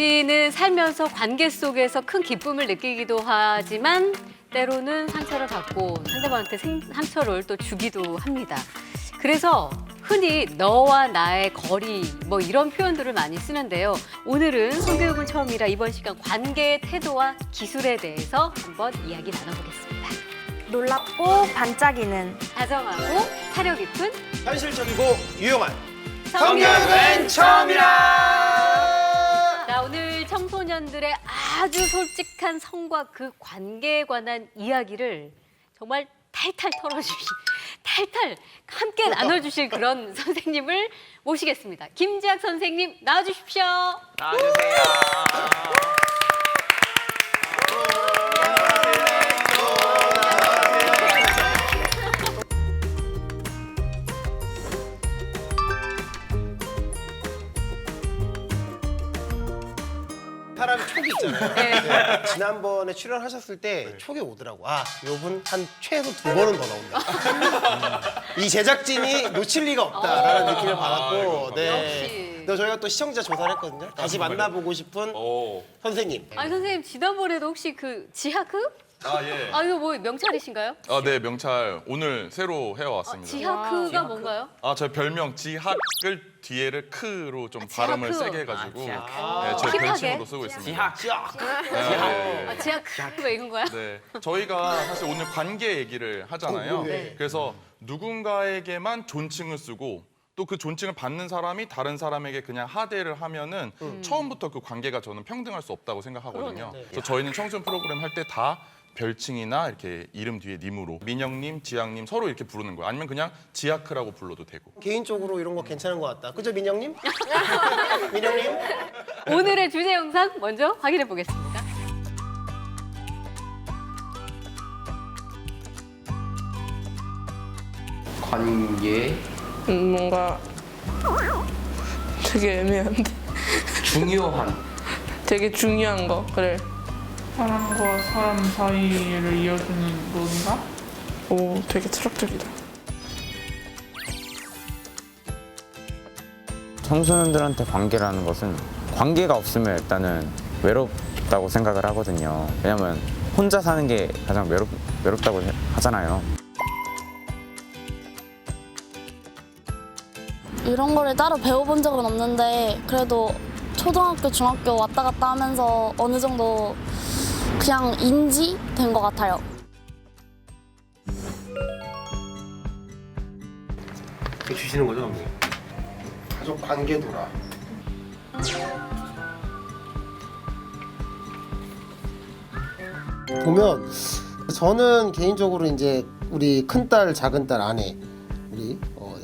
우리는 살면서 관계 속에서 큰 기쁨을 느끼기도 하지만 때로는 상처를 받고 상대방한테 상처를 또 주기도 합니다. 그래서 흔히 너와 나의 거리 뭐 이런 표현들을 많이 쓰는데요. 오늘은 성교육은 처음이라 이번 시간 관계의 태도와 기술에 대해서 한번 이야기 나눠보겠습니다. 놀랍고 반짝이는 다정하고 사려 깊은 현실적이고 유용한 성교육은 성교육은 처음이라. 자, 오늘 청소년들의 아주 솔직한 성과 그 관계에 관한 이야기를 정말 탈탈 탈탈 함께 나눠주실 그런 선생님을 모시겠습니다. 김지학 선생님 나와주십시오. 나와주세요. 사람이 촉이 있잖아요. 네. 지난번에 출연하셨을 때 촉이 오더라고. 아, 요분 한 최소 2번은 더 나온다. 이 제작진이 놓칠 리가 없다라는 느낌을 받았고, 네. 역시. 또 저희가 또 시청자 조사를 했거든요. 다시 만나보고 싶은 선생님. 아니 선생님 지난번에도 혹시 그 지하크? 아, 예. 아 이거 뭐 명찰이신가요? 아, 네, 명찰 오늘 새로 해왔습니다. 지하크가 뭔가요? 아, 저희 별명 지학을 뒤에를 크로 좀 발음을 지하크. 세게 해가지고 지하크. 네, 저희 힙하게? 별칭으로 쓰고 있습니다. 지학. 네, 지하크 왜 이건 거야? 네. 저희가 사실 오늘 관계 얘기를 하잖아요. 네. 그래서 누군가에게만 존칭을 쓰고 또 그 존칭을 받는 사람이 다른 사람에게 그냥 하대를 하면은 처음부터 그 관계가 저는 평등할 수 없다고 생각하거든요. 그러네요. 그래서 저희는 청소년 프로그램 할 때 다 별칭이나 이렇게 이름 뒤에 님으로 민영님, 지학님 서로 이렇게 부르는 거예요. 아니면 그냥 지하크라고 불러도 되고. 개인적으로 이런 거 괜찮은 것 같다. 그죠, 민영님? 민영님? 오늘의 주제 영상 먼저 확인해 보겠습니다. 관계 뭔가 되게 애매한데 중요한 되게 중요한 거 그래. 사람과 사람 사이를 이어주는 뭔가? 오 되게 철학적이다. 청소년들한테 관계라는 것은 관계가 없으면 일단은 외롭다고 생각을 하거든요. 왜냐면 혼자 사는 게 가장 외롭다고 하잖아요. 이런 거를 따로 배워본 적은 없는데 그래도 초등학교, 중학교 왔다 갔다 하면서 어느 정도 그냥 인지된 것 같아요. 이렇게 주시는 거죠, 감독님? 가족 관계도라. 보면 저는 개인적으로 이제 우리 큰딸, 작은딸, 아내 우리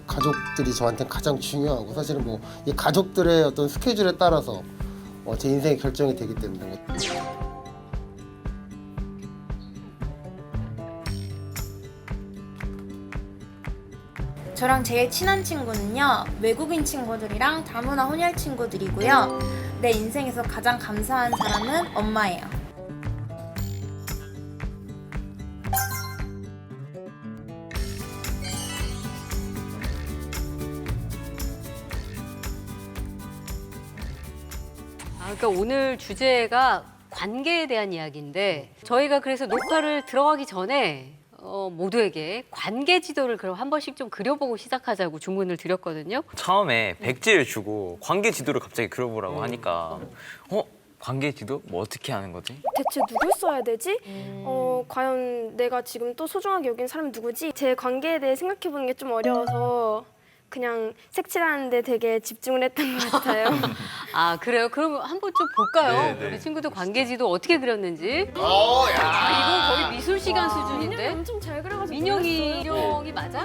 가족들이 저한테 가장 중요하고 사실은 뭐 이 가족들의 어떤 스케줄에 따라서 제 인생의 결정이 되기 때문에 저랑 제일 친한 친구는요, 외국인 친구들이랑 다문화 혼혈 친구들이고요. 내 인생에서 가장 감사한 사람은 엄마예요. 그러니까 오늘 주제가 관계에 대한 이야기인데 저희가 그래서 녹화를 들어가기 전에 모두에게 관계 지도를 그럼 한 번씩 좀 그려보고 시작하자고 주문을 드렸거든요. 처음에 백지를 주고 관계 지도를 갑자기 그려보라고 하니까 관계 지도? 뭐 어떻게 하는 거지? 대체 누굴 써야 되지? 과연 내가 지금 또 소중하게 여긴 사람이 누구지? 제 관계에 대해 생각해보는 게 좀 어려워서 그냥 색칠하는 데 되게 집중을 했던 것 같아요. 아 그래요? 그럼 한번 좀 볼까요? 네, 네. 우리 친구들 관계 지도 어떻게 그렸는지. 야. 아 이건 거의 미술 시간 수준인데. 엄청 잘 그려가지고 민영이 맞아?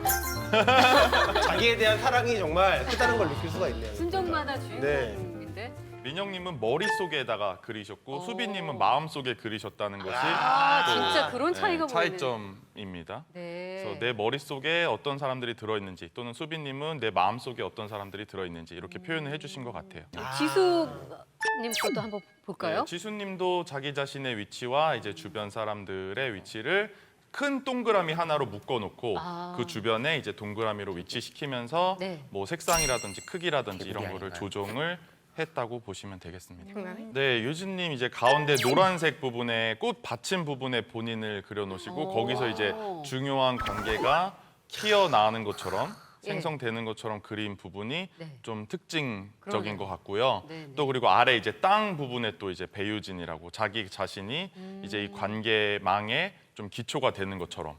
자기에 대한 사랑이 정말 크다는 걸 느낄 수가 있네요. 순정만화 주인공인데. 민영님은 머릿속에다가 그리셨고 수빈님은 마음속에 그리셨다는 것이 진짜 그런 차이가 보이네. 차이점입니다. 네. 그래서 내 머릿속에 어떤 사람들이 들어있는지 또는 수빈님은 내 마음속에 어떤 사람들이 들어있는지 이렇게 표현을 해주신 것 같아요. 지수님 것도 한번 볼까요? 네, 지수님도 자기 자신의 위치와 이제 주변 사람들의 위치를 큰 동그라미 하나로 묶어놓고 그 주변에 이제 동그라미로 위치시키면서 네. 뭐 색상이라든지 크기라든지 이런 개구리 거를 아닌가요? 조정을 했다고 보시면 되겠습니다. 정말? 네, 유진님 이제 가운데 노란색 부분에 꽃 받침 부분에 본인을 그려놓으시고 오. 거기서 이제 중요한 관계가 키어나는 것처럼 예. 생성되는 것처럼 그린 부분이 네. 좀 특징적인 그러네요. 것 같고요. 네, 네. 또 그리고 아래 이제 땅 부분에 또 이제 배유진이라고 자기 자신이 이제 이 관계망에 좀 기초가 되는 것처럼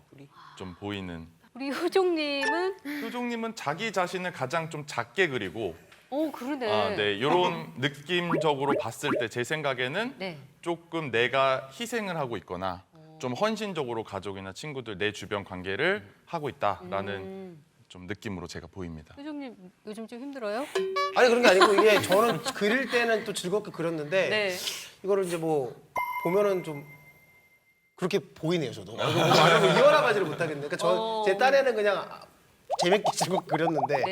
좀 보이는. 우리 효종님은 효종님은 자기 자신을 가장 좀 작게 그리고 그러네. 네, 이런 느낌적으로 봤을 때 제 생각에는 네. 조금 내가 희생을 하고 있거나 좀 헌신적으로 가족이나 친구들 내 주변 관계를 하고 있다라는 좀 느낌으로 제가 보입니다. 효종님 요즘 좀 힘들어요? 아니 그런 게 아니고 이게 저는 그릴 때는 또 즐겁게 그렸는데 네. 이거를 이제 뭐 보면은 좀 그렇게 보이네요 저도. 말을 이어나가지를 못하겠네. 그러니까 제 딴에는 그냥 재밌게 즐겁게 그렸는데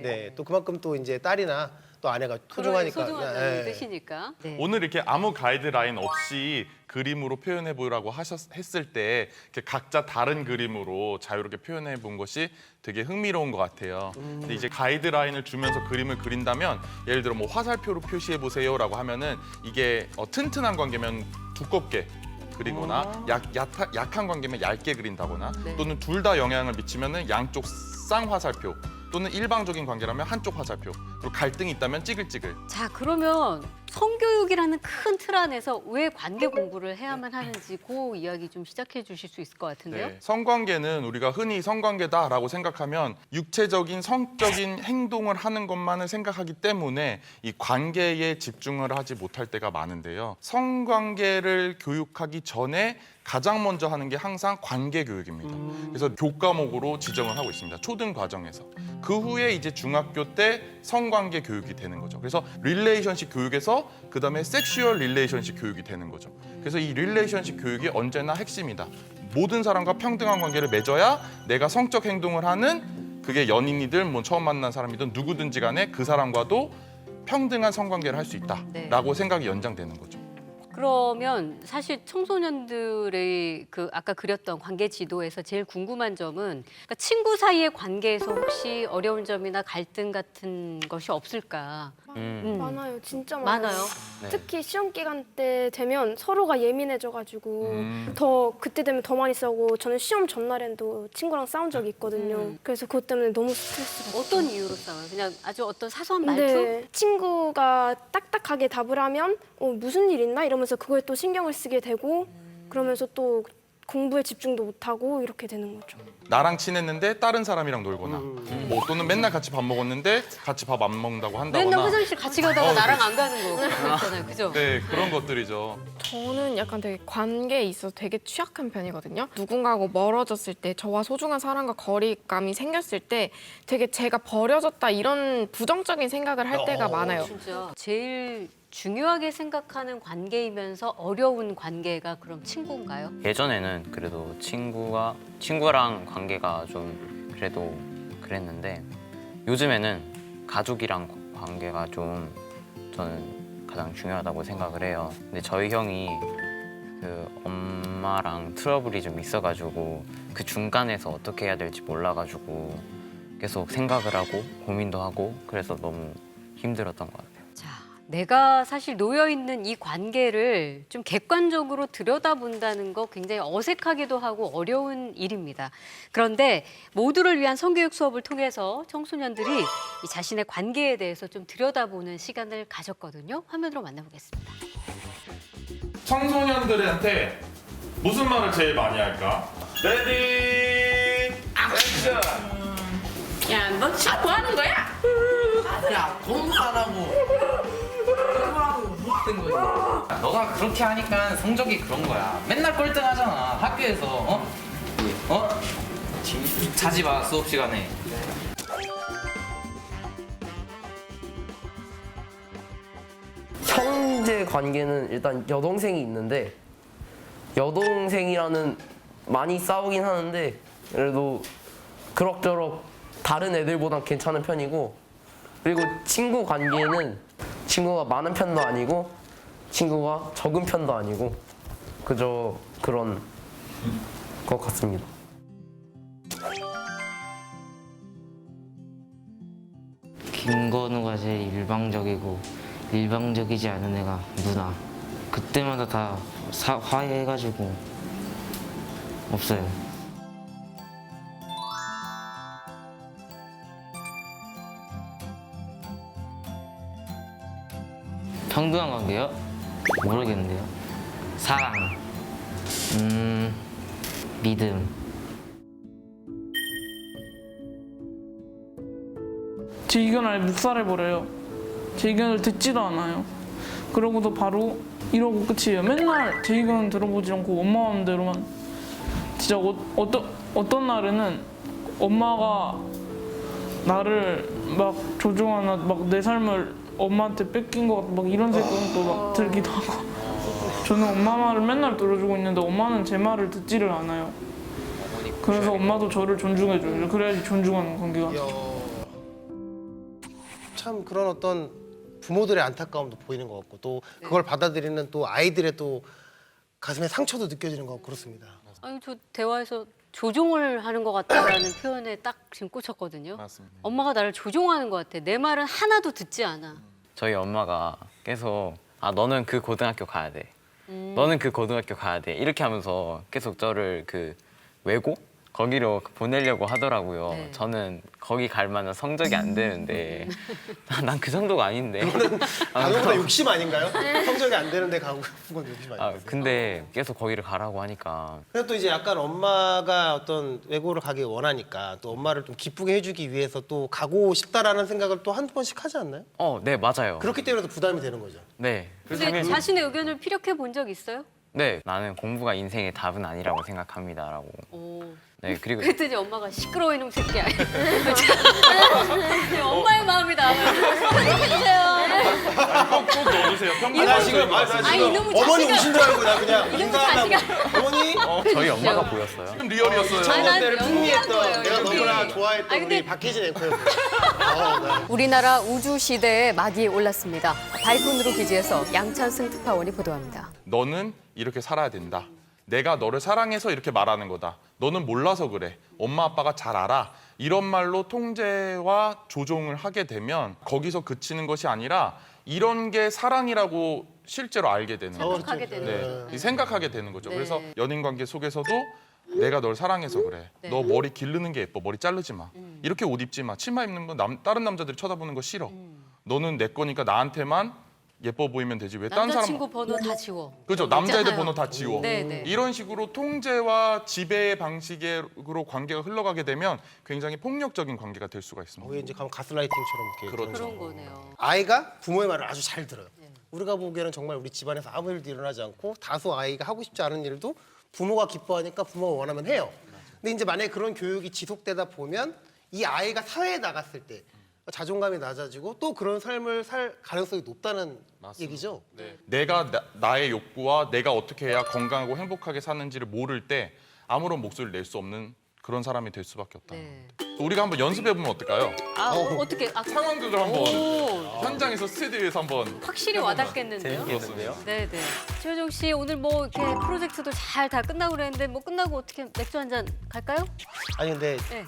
네. 또 그만큼 또 이제 딸이나 또 아내가 소중하니까. 소중하다는 예. 뜻이니까. 네. 오늘 이렇게 아무 가이드라인 없이 그림으로 표현해 보라고 했을 때 이렇게 각자 다른 그림으로 자유롭게 표현해 본 것이 되게 흥미로운 것 같아요. 근데 이제 가이드라인을 주면서 그림을 그린다면 예를 들어 뭐 화살표로 표시해 보세요라고 하면은 이게 튼튼한 관계면 두껍게 그리거나 약한 관계면 얇게 그린다거나 네. 또는 둘 다 영향을 미치면은 양쪽 쌍화살표 또는 일방적인 관계라면 한쪽 화살표 그리고 갈등이 있다면 찌글찌글. 자, 그러면 성교육이라는 큰 틀 안에서 왜 관계 공부를 해야만 하는지 그 이야기 좀 시작해 주실 수 있을 것 같은데요. 네, 성관계는 우리가 흔히 성관계다라고 생각하면 육체적인 성적인 행동을 하는 것만을 생각하기 때문에 이 관계에 집중을 하지 못할 때가 많은데요. 성관계를 교육하기 전에 가장 먼저 하는 게 항상 관계 교육입니다. 그래서 교과목으로 지정을 하고 있습니다. 초등 과정에서. 그 후에 이제 중학교 때 성관계 교육이 되는 거죠. 그래서 릴레이션십 교육에서 그다음에 섹슈얼 릴레이션십 교육이 되는 거죠. 그래서 이 릴레이션십 교육이 언제나 핵심이다. 모든 사람과 평등한 관계를 맺어야 내가 성적 행동을 하는 그게 연인이든 뭐 처음 만난 사람이든 누구든지 간에 그 사람과도 평등한 성관계를 할 수 있다라고 생각이 연장되는 거죠. 그러면 사실 청소년들의 그 아까 그렸던 관계 지도에서 제일 궁금한 점은 그러니까 친구 사이의 관계에서 혹시 어려운 점이나 갈등 같은 것이 없을까? 많아요. 진짜 많아요. 많아요. 네. 특히 시험 기간 때 되면 서로가 예민해져가지고 더 그때 되면 더 많이 싸우고 저는 시험 전날에도 친구랑 싸운 적이 있거든요. 그래서 그것 때문에 너무 스트레스 받아요. 어떤 이유로 싸워요? 그냥 아주 어떤 사소한 말투? 네, 친구가 딱딱하게 답을 하면 무슨 일 있나 이러면서 그거에 또 신경을 쓰게 되고 그러면서 또 공부에 집중도 못하고 이렇게 되는 거죠. 나랑 친했는데 다른 사람이랑 놀거나 뭐 또는 맨날 같이 밥 먹었는데 같이 밥 안 먹는다고 한다거나 맨날 화장실 같이 가다가 나랑 안 가는 거 있잖아요. 그죠? 네, 그런 것들이죠. 저는 약간 되게 관계에 있어서 되게 취약한 편이거든요. 누군가하고 멀어졌을 때 저와 소중한 사람과 거리감이 생겼을 때 되게 제가 버려졌다 이런 부정적인 생각을 할 때가 많아요. 진짜 제일 중요하게 생각하는 관계이면서 어려운 관계가 그럼 친구인가요? 예전에는 그래도 친구랑 관계가 좀 그래도 그랬는데 요즘에는 가족이랑 관계가 좀 저는 가장 중요하다고 생각을 해요. 근데 저희 형이 그 엄마랑 트러블이 좀 있어가지고 그 중간에서 어떻게 해야 될지 몰라가지고 계속 생각을 하고 고민도 하고 그래서 너무 힘들었던 것 같아요. 자, 내가 사실 놓여 있는 이 관계를 좀 객관적으로 들여다본다는 거 굉장히 어색하기도 하고 어려운 일입니다. 그런데 모두를 위한 성교육 수업을 통해서 청소년들이 이 자신의 관계에 대해서 좀 들여다보는 시간을 가졌거든요. 화면으로 만나보겠습니다. 청소년들한테 무슨 말을 제일 많이 할까? 레디 액션! 야, 너 지금 뭐 하는 거야? 야, 공부 안 하고 공부하고 못된 거지. 너가 그렇게 하니까 성적이 그런 거야. 맨날 꼴등하잖아. 학교에서 자지 마 수업 시간에. 형제 관계는 일단 여동생이 있는데 여동생이라는 많이 싸우긴 하는데 그래도 그럭저럭 다른 애들보단 괜찮은 편이고 그리고 친구 관계는 친구가 많은 편도 아니고 친구가 적은 편도 아니고 그저 그런 것 같습니다. 김건우가 제일 일방적이고 일방적이지 않은 애가 누나. 그때마다 다 화해해가지고 없어요. 평등한 관계요? 모르겠는데요. 사랑, 믿음. 제 의견을 아예 묵살해버려요. 제 의견을 듣지도 않아요. 그러고도 바로 이러고 끝이에요. 맨날 제 의견 들어보지 않고 엄마 마음대로만. 진짜 어떤 날에는 엄마가 나를 막 조종하나 막 내 삶을 엄마한테 뺏긴 것 같고 막 이런 생각도 막 들기도 하고. 저는 엄마 말을 맨날 들어주고 있는데 엄마는 제 말을 듣지를 않아요. 그래서 엄마도 저를 존중해줘요. 그래야지 존중하는 관계가. 참 그런 어떤 부모들의 안타까움도 보이는 것 같고 또 그걸 받아들이는 또 아이들의 또 가슴에 상처도 느껴지는 것 같고 그렇습니다. 아니 저 대화에서 조종을 하는 것 같다라는 표현에 딱 지금 꽂혔거든요. 맞습니다. 엄마가 나를 조종하는 것 같아. 내 말은 하나도 듣지 않아. 저희 엄마가 계속 너는 그 고등학교 가야 돼. 너는 그 고등학교 가야 돼. 이렇게 하면서 계속 저를 그 외고 거기로 보내려고 하더라고요. 네. 저는 거기 갈 만한 성적이 안 되는데 난 그 정도가 아닌데. 그거보다 욕심 아닌가요? 성적이 안 되는데 가고 싶은 건 욕심 아닌가요? 근데 계속 거기를 가라고 하니까 근데 또 이제 약간 엄마가 어떤 외고를 가길 원하니까 또 엄마를 좀 기쁘게 해주기 위해서 또 가고 싶다라는 생각을 또 한두 번씩 하지 않나요? 네 맞아요. 그렇기 때문에 또 부담이 되는 거죠. 네. 근데 자신의 의견을 피력해 본 적 있어요? 네, 나는 공부가 인생의 답은 아니라고 생각합니다라고. 오. 네, 그리고 그랬더니 엄마가 시끄러워 이놈 새끼야. 엄마의 마음이 나와요. 해주세요. 꼭 넣어주세요. 평균 나 지금 이놈의 어머니 자식아. 오신 줄 알고 나 그냥 이놈의 인사하려고 어머니 저희 엄마가 보였어요. 리얼이었어요. 2000년대를 난 풍미했던 연기한 내가 거예요, 너무나 연기. 좋아했던 아니, 근데- 우리 박혜진 앵커였어요. 네. 우리나라 우주 시대의 막이 올랐습니다. 바이콘으로 기지에서 양찬승 특파원이 보도합니다. 너는 이렇게 살아야 된다. 내가 너를 사랑해서 이렇게 말하는 거다. 너는 몰라서 그래. 엄마 아빠가 잘 알아. 이런 말로 통제와 조종을 하게 되면 거기서 그치는 것이 아니라 이런 게 사랑이라고 실제로 알게 되는 거죠. 생각하게 되는 네, 생각하게 되는 거죠. 네. 그래서 연인 관계 속에서도 내가 널 사랑해서 그래. 네. 너 머리 기르는 게 예뻐. 머리 자르지 마. 이렇게 옷 입지 마. 치마 입는 건 다른 남자들이 쳐다보는 거 싫어. 너는 내 거니까 나한테만 예뻐 보이면 되지. 왜 다른 사람 남자친구 번호 다 지워. 그죠. 남자애들 있잖아요. 번호 다 지워. 네네. 이런 식으로 통제와 지배의 방식으로 관계가 흘러가게 되면 굉장히 폭력적인 관계가 될 수가 있습니다. 거기 이제 가면 가스라이팅처럼 이렇게 그렇죠. 그런 거네요. 아이가 부모의 말을 아주 잘 들어요. 우리가 보기에는 정말 우리 집안에서 아무 일도 일어나지 않고 다소 아이가 하고 싶지 않은 일도 부모가 기뻐하니까 부모가 원하면 해요. 근데 이제 만약에 그런 교육이 지속되다 보면 이 아이가 사회에 나갔을 때 자존감이 낮아지고 또 그런 삶을 살 가능성이 높다는 얘기죠. 네. 내가 나의 욕구와 내가 어떻게 해야 건강하고 행복하게 사는지를 모를 때 아무런 목소리를 낼 수 없는 그런 사람이 될 수밖에 없다. 네. 우리가 한번 연습해 보면 어떨까요? 어떻게? 상황극을 한번 오. 현장에서 스튜디오에서 한번 확실히 와닿겠는데요? 재밌겠는데요? 네네. 최효정 씨 오늘 뭐 이렇게 프로젝트도 잘 다 끝나고 그랬는데 뭐 끝나고 어떻게 맥주 한 잔 갈까요? 아니 근데 네.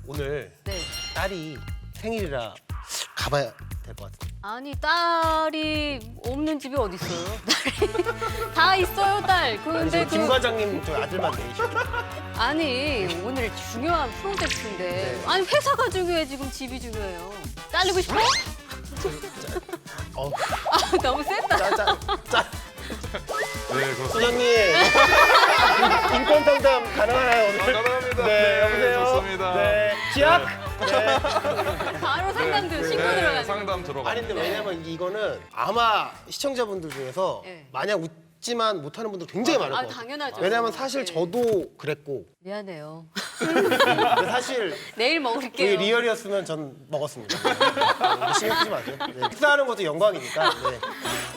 오늘 네. 딸이 생일이라 가봐야 될 것 같아요. 아니 딸이 없는 집이 어디 있어요? 딸이 다 있어요 딸. 그런데 김 과장님 저 아들만 내시고 아니 오늘 중요한 프로젝트인데 네. 아니 회사가 중요해 지금 집이 중요해요. 잘리고 싶어? 너무 셌다. 네, 그렇습니다. 소장님 인권 상담 가능하나요 오늘? 가능합니다. 네, 여보세요. 좋습니다. 네, 지학. 네. 바로 상담 신고 들어가는. 상담 들어가. 아니 근데 왜냐면 이거는 아마 시청자분들 중에서 네. 마냥 웃지만 못하는 분들 굉장히 많을 것 같아요. 당연하죠. 왜냐면 사실 네. 저도 그랬고 미안해요. 근데 사실 내일 그게 먹을게요. 리얼이었으면 전 먹었습니다. 네, 신경 쓰지 마세요. 네. 식사하는 것도 영광이니까. 네.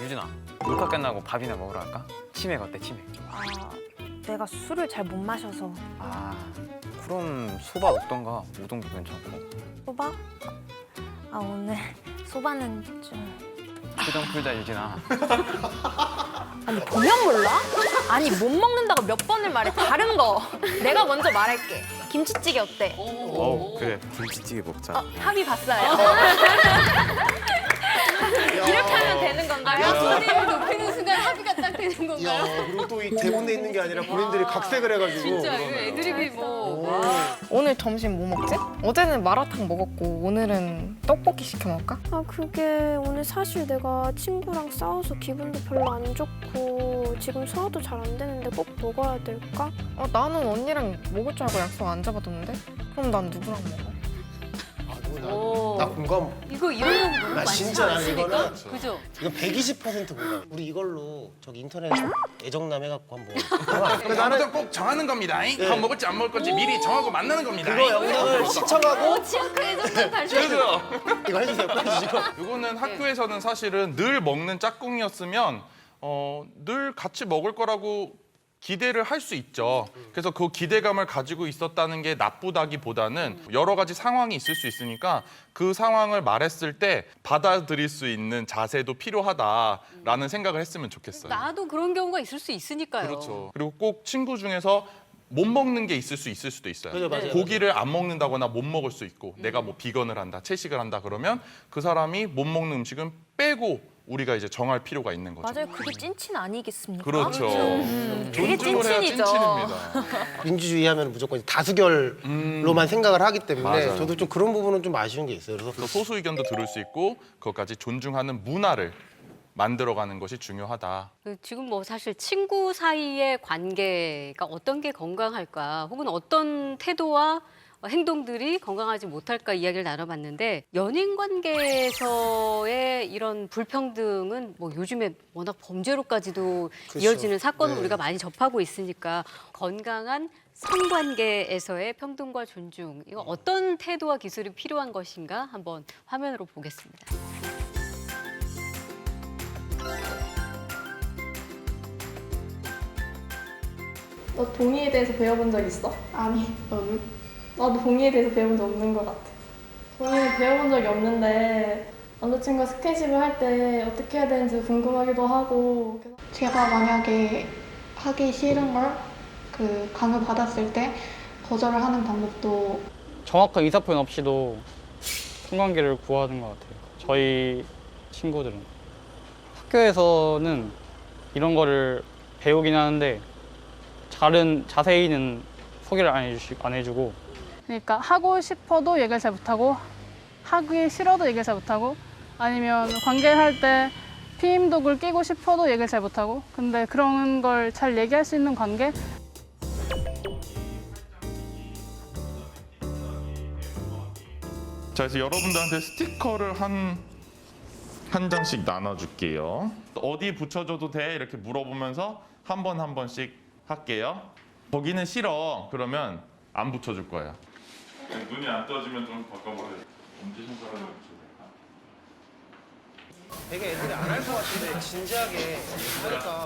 유진아, 녹화 끝나고 밥이나 먹으러 갈까? 치맥 어때, 치맥? 내가 술을 잘 못 마셔서. 그럼 소바 먹던가 우동도 괜찮고. 소바? 오늘 소바는 좀. 표정 풀자, 유진아. 아니 보면 몰라? 아니 못 먹는다고 몇 번을 말해. 다른 거. 내가 먼저 말할게. 김치찌개 어때? 그래 김치찌개 먹자. 합의 봤어요. 이렇게 하면 되는 건가요? 소리를 높이는 순간 합의가 딱 되는 건가요? 야, 그리고 또 이 대본에 있는 게 아니라 본인들이 각색을 해가지고. 진짜 이거 애드립이 뭐. 오늘 점심 뭐 먹지? 어제는 마라탕 먹었고 오늘은 떡볶이 시켜 먹을까? 아 그게 오늘 사실 내가 친구랑 싸워서 기분도 별로 안 좋고 지금 소화도 잘 안 되는데 꼭 먹어야 될까? 나는 언니랑 먹을 줄 알고 약속 안 잡아뒀는데? 그럼 난 누구랑 먹어? 나 공감. 이거 이런 거 너무 나 많지 진짜 난 않습니까? 이거는 그죠? 이건 120% 공감. 우리 이걸로 저기 인터넷 애정남 해갖고 한번. 그래 나는 꼭 정하는 겁니다. 밥 먹을지 안 먹을 건지 미리 정하고 만나는 겁니다. 그거 영상을 시청하고 치어크 애정남 달려. 그죠? 이거 해주세요. 해주시고. 이거는 학교에서는 사실은 늘 먹는 짝꿍이었으면 늘 같이 먹을 거라고 기대를 할 수 있죠. 그래서 그 기대감을 가지고 있었다는 게 나쁘다기보다는 여러 가지 상황이 있을 수 있으니까 그 상황을 말했을 때 받아들일 수 있는 자세도 필요하다라는 생각을 했으면 좋겠어요. 나도 그런 경우가 있을 수 있으니까요. 그렇죠. 그리고 꼭 친구 중에서 못 먹는 게 있을 수도 있어요. 맞아요. 고기를 안 먹는다거나 못 먹을 수 있고 내가 뭐 비건을 한다, 채식을 한다 그러면 그 사람이 못 먹는 음식은 빼고 우리가 이제 정할 필요가 있는 거죠. 맞아요. 그게 찐친 아니겠습니까? 그렇죠. 그게 존중을 해야 찐친이죠. 찐친입니다. 민주주의 하면 무조건 다수결로만 생각을 하기 때문에 맞아요. 저도 좀 그런 부분은 좀 아쉬운 게 있어요. 그래서 그래서 소수 의견도 들을 수 있고 그것까지 존중하는 문화를 만들어가는 것이 중요하다. 지금 뭐 사실 친구 사이의 관계가 어떤 게 건강할까 혹은 어떤 태도와 행동들이 건강하지 못할까 이야기를 나눠봤는데 연인 관계에서의 이런 불평등은 뭐 요즘에 워낙 범죄로까지도 그렇죠. 이어지는 사건을 네. 우리가 많이 접하고 있으니까 건강한 성관계에서의 평등과 존중 이거 어떤 태도와 기술이 필요한 것인가 한번 화면으로 보겠습니다. 너 동의에 대해서 배워본 적 있어? 아니, 너는? 나도 동의에 대해서 배운 적 없는 것 같아. 동의는 배워본 적이 없는데 남자친구가 스킨십을 할 때 어떻게 해야 되는지 궁금하기도 하고. 제가 만약에 하기 싫은 걸 강요 받았을 때 거절을 하는 방법도 정확한 의사표현 없이도 성관계를 구하는 것 같아요. 저희 친구들은 학교에서는 이런 거를 배우긴 하는데 자세히는 소개를 안 해주고. 그러니까 하고 싶어도 얘기를 잘 못하고 하기 싫어도 얘기를 잘 못하고 아니면 관계를 할 때 피임독을 끼고 싶어도 얘기를 잘 못하고 근데 그런 걸 잘 얘기할 수 있는 관계? 자, 그래서 여러분들한테 스티커를 한 장씩 나눠줄게요. 어디 붙여줘도 돼? 이렇게 물어보면서 한 번씩 할게요. 거기는 싫어. 그러면 안 붙여줄 거예요. 눈이 안 떠지면 좀 바꿔보세요. 엄지손가락을 붙여줄까? 되게 애들이 안 할 것 같은데 진지하게 하니까.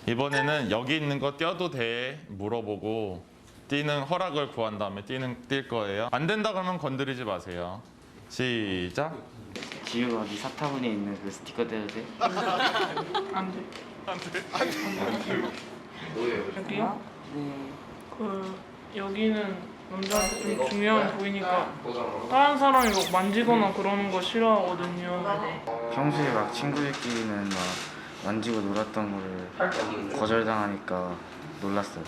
이번에는 여기 있는 거 떼어도 돼? 물어보고 뛰는 허락을 구한 다음에 뛸 거예요. 안 된다 그러면 건드리지 마세요. 시작. 지우가 네 사타구니에 있는 그 스티커 떼도 돼? 안 돼. 여기요? 여기는 남자한테 좀 중요한 부위니까 다른 사람이 막 만지거나 그러는 거 싫어하거든요. 평소에 막 친구들끼리는 막 만지고 놀았던 거를 거절당하니까 놀랐어요.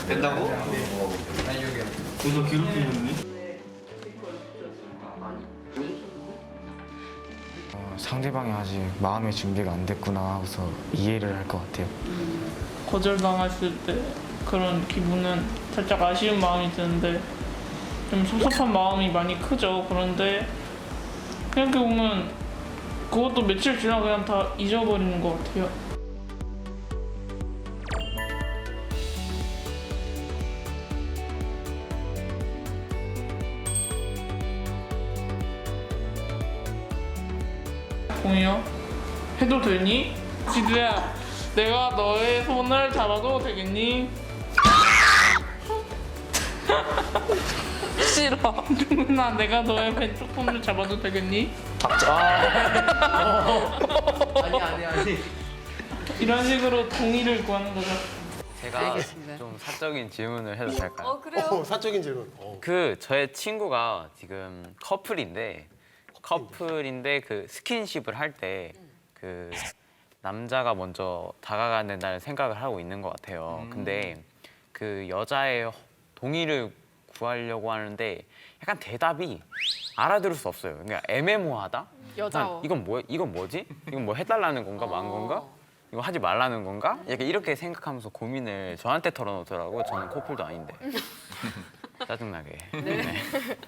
된다고? 너도 괴롭히는데? 상대방이 아직 마음의 준비가 안 됐구나 하고서 이해를 할 것 같아요. 거절당했을 때 그런 기분은 살짝 아쉬운 마음이 드는데 좀 섭섭한 마음이 많이 크죠. 그런데 생각해보면 그것도 며칠 지나고 그냥 다 잊어버리는 것 같아요. 공이요? 해도 되니? 지두야, 내가 너의 손을 잡아도 되겠니? 싫어. 누나, 내가 너의 왼쪽 손을 잡아도 되겠니? 아니. 이런 식으로 동의를 구하는 거죠. 제가 알겠습니다. 좀 사적인 질문을 해도 될까요? 그래요? 사적인 질문. 그 저의 친구가 지금 커플인데 그 스킨십을 할 때 그 남자가 먼저 다가가야 된다는 생각을 하고 있는 것 같아요. 근데 그 여자의 동의를 구하려고 하는데 약간 대답이 알아들을 수 없어요. 그러니까 애매모호하다. 여자어. 이건 뭐지? 이건 뭐 해달라는 건가 만 건가? 이거 하지 말라는 건가? 약간 이렇게 생각하면서 고민을 저한테 털어놓더라고요. 저는 커플도 아닌데. 짜증나게. 네.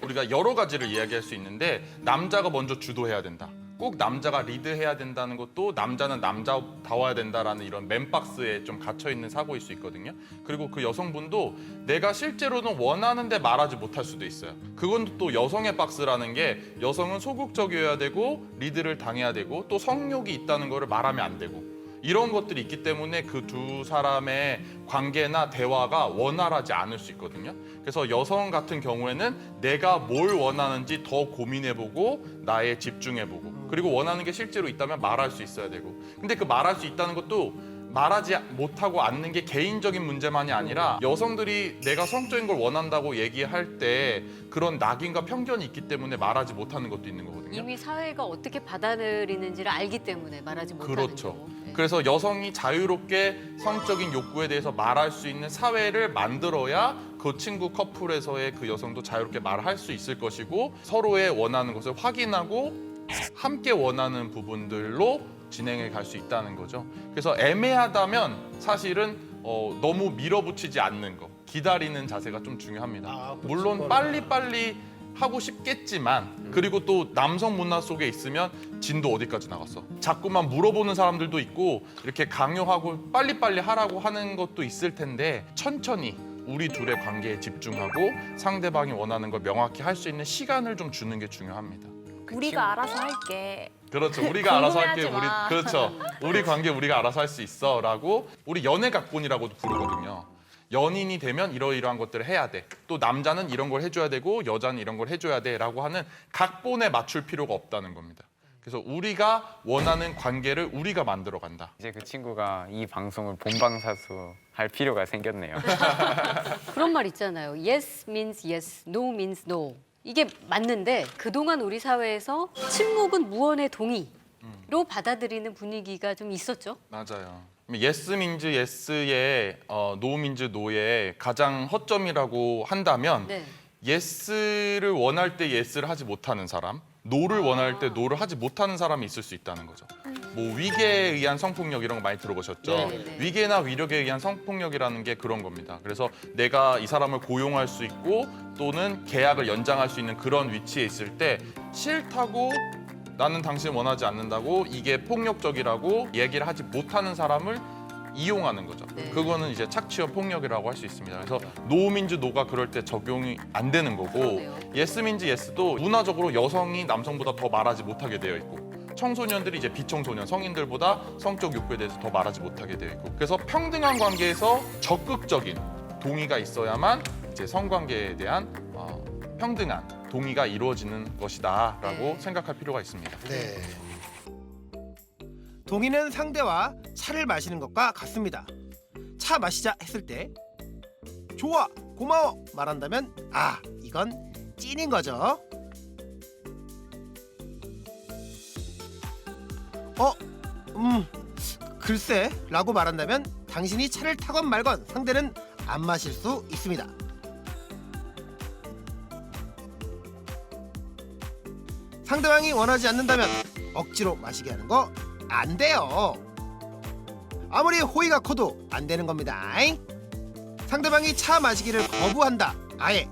우리가 여러 가지를 이야기할 수 있는데 남자가 먼저 주도해야 된다. 꼭 남자가 리드해야 된다는 것도 남자는 남자다워야 된다라는 이런 맨박스에 좀 갇혀 있는 사고일 수 있거든요. 그리고 그 여성분도 내가 실제로는 원하는데 말하지 못할 수도 있어요. 그건 또 여성의 박스라는 게 여성은 소극적이어야 되고 리드를 당해야 되고 또 성욕이 있다는 거를 말하면 안 되고 이런 것들이 있기 때문에 그 두 사람의 관계나 대화가 원활하지 않을 수 있거든요. 그래서 여성 같은 경우에는 내가 뭘 원하는지 더 고민해보고 나에 집중해보고 그리고 원하는 게 실제로 있다면 말할 수 있어야 되고 근데 그 말할 수 있다는 것도 말하지 못하고 않는 게 개인적인 문제만이 아니라 여성들이 내가 성적인 걸 원한다고 얘기할 때 그런 낙인과 편견이 있기 때문에 말하지 못하는 것도 있는 거거든요. 이미 사회가 어떻게 받아들이는지를 알기 때문에 말하지 못하는 그렇죠. 거고. 그래서 여성이 자유롭게 성적인 욕구에 대해서 말할 수 있는 사회를 만들어야 그 친구 커플에서의 그 여성도 자유롭게 말할 수 있을 것이고 서로의 원하는 것을 확인하고 함께 원하는 부분들로 진행해 갈 수 있다는 거죠. 그래서 애매하다면 사실은 너무 밀어붙이지 않는 거, 기다리는 자세가 좀 중요합니다. 물론 빨리빨리 하고 싶겠지만 그리고 또 남성 문화 속에 있으면 진도 어디까지 나갔어? 자꾸만 물어보는 사람들도 있고 이렇게 강요하고 빨리빨리 하라고 하는 것도 있을 텐데 천천히 우리 둘의 관계에 집중하고 상대방이 원하는 걸 명확히 할 수 있는 시간을 좀 주는 게 중요합니다. 우리가 알아서 할게. 그렇죠. 우리가 알아서 할게. 궁금해하지 마. 그렇죠. 우리 관계 우리가 알아서 할 수 있어라고 우리 연애 각본이라고도 부르거든요. 연인이 되면 이러이러한 것들을 해야 돼. 또 남자는 이런 걸 해줘야 되고 여자는 이런 걸 해줘야 돼라고 하는 각본에 맞출 필요가 없다는 겁니다. 그래서 우리가 원하는 관계를 우리가 만들어간다. 이제 그 친구가 이 방송을 본방사수 할 필요가 생겼네요. 그런 말 있잖아요. Yes means yes, no means no. 이게 맞는데 그동안 우리 사회에서 침묵은 무언의 동의로 받아들이는 분위기가 좀 있었죠. 맞아요. 예스 민즈 예스의 노 민즈 노의 가장 허점이라고 한다면 네. 예스를 원할 때 예스를 하지 못하는 사람, 노를 원할 때 노를 하지 못하는 사람이 있을 수 있다는 거죠. 뭐 위계에 의한 성폭력 이런 거 많이 들어보셨죠? 네네네. 위계나 위력에 의한 성폭력이라는 게 그런 겁니다. 그래서 내가 이 사람을 고용할 수 있고 또는 계약을 연장할 수 있는 그런 위치에 있을 때 싫다고 나는 당신을 원하지 않는다고 이게 폭력적이라고 얘기를 하지 못하는 사람을 이용하는 거죠. 네. 그거는 이제 착취형 폭력이라고 할 수 있습니다. 그래서 노민즈 노가 그럴 때 적용이 안 되는 거고 그러네요. 예스민즈 예스도 문화적으로 여성이 남성보다 더 말하지 못하게 되어 있고 청소년들이 이제 비청소년 성인들보다 성적 욕구에 대해서 더 말하지 못하게 되어 있고 그래서 평등한 관계에서 적극적인 동의가 있어야만 이제 성관계에 대한 평등한 동의가 이루어지는 것이다라고 생각할 필요가 있습니다. 네. 동의는 상대와 차를 마시는 것과 같습니다. 차 마시자 했을 때 좋아, 고마워 말한다면 이건 찐인 거죠. 글쎄 라고 말한다면 당신이 차를 타건 말건 상대는 안 마실 수 있습니다. 상대방이 원하지 않는다면 억지로 마시게 하는 거 안 돼요. 아무리 호의가 커도 안 되는 겁니다. 상대방이 차 마시기를 거부한다. 아예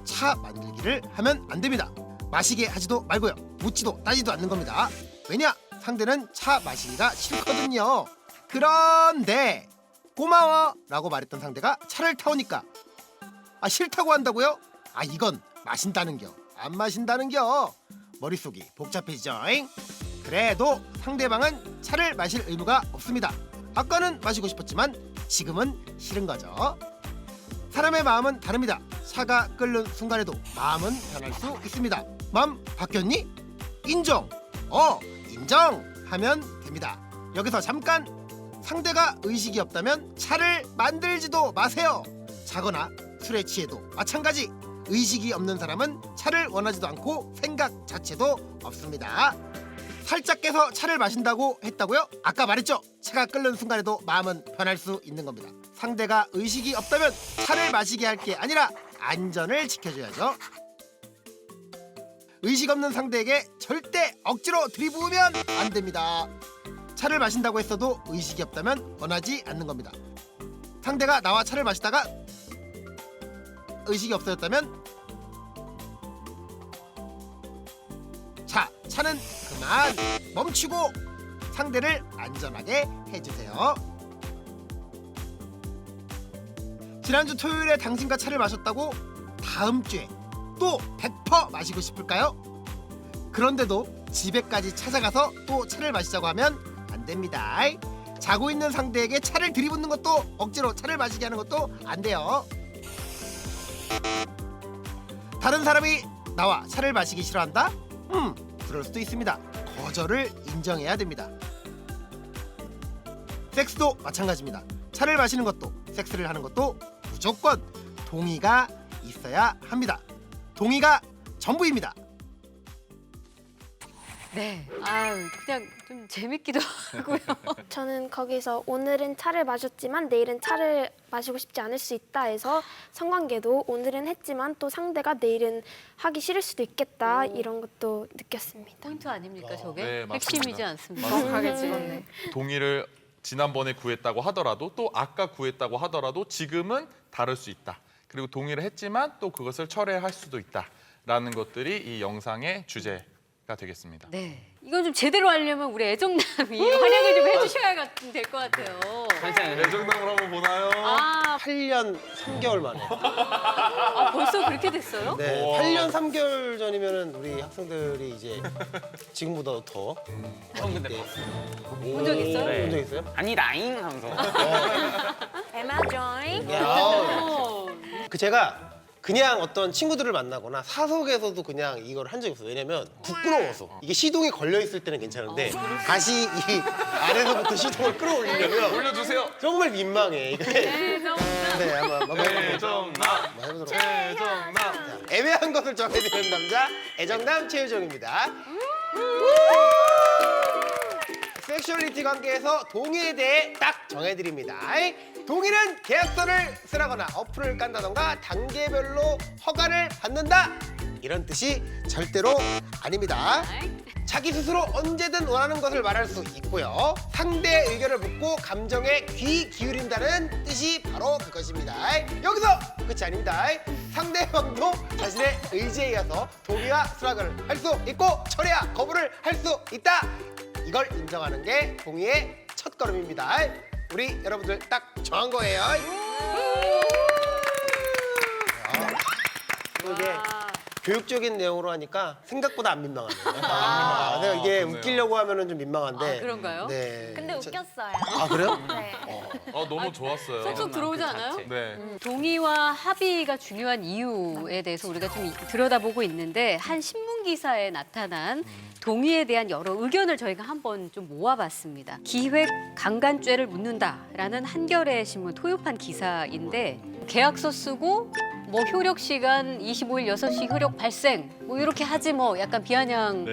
차 만들기를 하면 안 됩니다. 마시게 하지도 말고요. 묻지도 따지도 않는 겁니다. 왜냐? 상대는 차 마시기가 싫거든요. 그런데 고마워 라고 말했던 상대가 차를 타오니까 싫다고 한다고요? 이건 마신다는겨 안 마신다는겨 머릿속이 복잡해지죠. 그래도 상대방은 차를 마실 의무가 없습니다. 아까는 마시고 싶었지만 지금은 싫은 거죠. 사람의 마음은 다릅니다. 차가 끓는 순간에도 마음은 변할 수 있습니다. 마음 바뀌었니? 인정! 인정하면 됩니다. 여기서 잠깐 상대가 의식이 없다면 차를 만들지도 마세요. 자거나 술에 취해도 마찬가지. 의식이 없는 사람은 차를 원하지도 않고 생각 자체도 없습니다. 살짝 깨서 차를 마신다고 했다고요? 아까 말했죠? 차가 끓는 순간에도 마음은 변할 수 있는 겁니다. 상대가 의식이 없다면 차를 마시게 할 게 아니라 안전을 지켜줘야죠. 의식 없는 상대에게 절대 억지로 들이부으면 안 됩니다. 차를 마신다고 했어도 의식이 없다면 원하지 않는 겁니다. 상대가 나와 차를 마시다가 의식이 없어졌다면 자, 차는 그만 멈추고 상대를 안전하게 해주세요. 지난주 토요일에 당신과 차를 마셨다고 다음 주에 또 100% 마시고 싶을까요? 그런데도 집에까지 찾아가서 또 차를 마시자고 하면 안 됩니다. 자고 있는 상대에게 차를 들이붓는 것도 억지로 차를 마시게 하는 것도 안 돼요. 다른 사람이 나와 차를 마시기 싫어한다? 그럴 수도 있습니다. 거절을 인정해야 됩니다. 섹스도 마찬가지입니다. 차를 마시는 것도 섹스를 하는 것도 무조건 동의가 있어야 합니다. 동의가 전부입니다. 네, 그냥 좀 재밌기도 하고요. 저는 거기서 오늘은 차를 마셨지만 내일은 차를 마시고 싶지 않을 수 있다 해서 성관계도 오늘은 했지만 또 상대가 내일은 하기 싫을 수도 있겠다 이런 것도 느꼈습니다. 포인트 아닙니까 저게? 네, 맞습니다. 핵심이지 않습니까? 정확하게 찍었네. 동의를 지난번에 구했다고 하더라도 또 아까 구했다고 하더라도 지금은 다를 수 있다. 그리고 동의를 했지만 또 그것을 철회할 수도 있다라는 것들이 이 영상의 주제가 되겠습니다. 네, 이건 좀 제대로 하려면 우리 애정남이 활약을 좀 해주셔야 될 것 같아요. 애정남을 한번 보나요? 8년 3개월 만에. 벌써 그렇게 됐어요? 네, 8년 3개월 전이면은 우리 학생들이 이제 지금보다 더. 형 근데 본 적 있어요? 네. 본 적 있어요? 아니라잉 하면서. Emma join. 그 제가 그냥 어떤 친구들을 만나거나 사석에서도 그냥 이걸 한 적이 없어요. 왜냐면 부끄러워서. 이게 시동이 걸려 있을 때는 괜찮은데 다시 이 아래서부터 시동을 끌어올리려면 올려주세요. 정말 민망해. 네, 한번 해보도록 애정남. 자, 애매한 것을 정해드리는 남자 애정남 최유정입니다. 섹슈얼리티 관계에서 동의에 대해 딱 정해드립니다. 동의는 계약서를 쓰라거나 어플을 깐다던가 단계별로 허가를 받는다 이런 뜻이 절대로 아닙니다. 자기 스스로 언제든 원하는 것을 말할 수 있고요. 상대의 의견을 묻고 감정에 귀 기울인다는 뜻이 바로 그것입니다. 여기서 끝이 아닙니다. 상대방도 자신의 의지에 의해서 동의와 수락을 할 수 있고 철회와 거부를 할 수 있다. 이걸 인정하는 게 동의의 첫걸음입니다. 우리 여러분들 딱 정한 거예요. 이게 교육적인 내용으로 하니까 생각보다 안 민망하네요. 내가 이게 좋네요. 웃기려고 하면은 좀 민망한데. 그런가요? 네. 근데 웃겼어요. 아 그래요? 네. 너무 좋았어요. 쏙쏙 들어오지 않아요? 네. 동의와 합의가 중요한 이유에 대해서 우리가 좀 들여다보고 있는데 한 신문 기사에 나타난 동의에 대한 여러 의견을 저희가 한번 좀 모아봤습니다. 기획 강간죄를 묻는다라는 한겨레 신문 토요판 기사인데 계약서 쓰고 뭐 효력 시간 25일 6시 효력 발생 뭐 이렇게 하지 뭐 약간 비아냥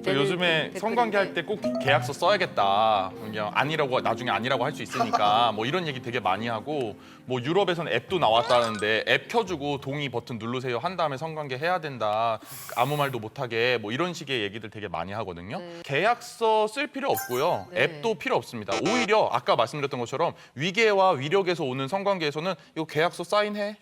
저 요즘에 성관계 할 때 꼭 계약서 써야겠다. 그냥 아니라고 나중에 아니라고 할 수 있으니까 뭐 이런 얘기 되게 많이 하고 뭐 유럽에서는 앱도 나왔다는데 앱 켜주고 동의 버튼 누르세요 한 다음에 성관계 해야 된다. 아무 말도 못하게 뭐 이런 식의 얘기들 되게 많이 하거든요. 계약서 쓸 필요 없고요. 앱도 필요 없습니다. 오히려 아까 말씀드렸던 것처럼 위계와 위력에서 오는 성관계에서는 이거 계약서 사인해.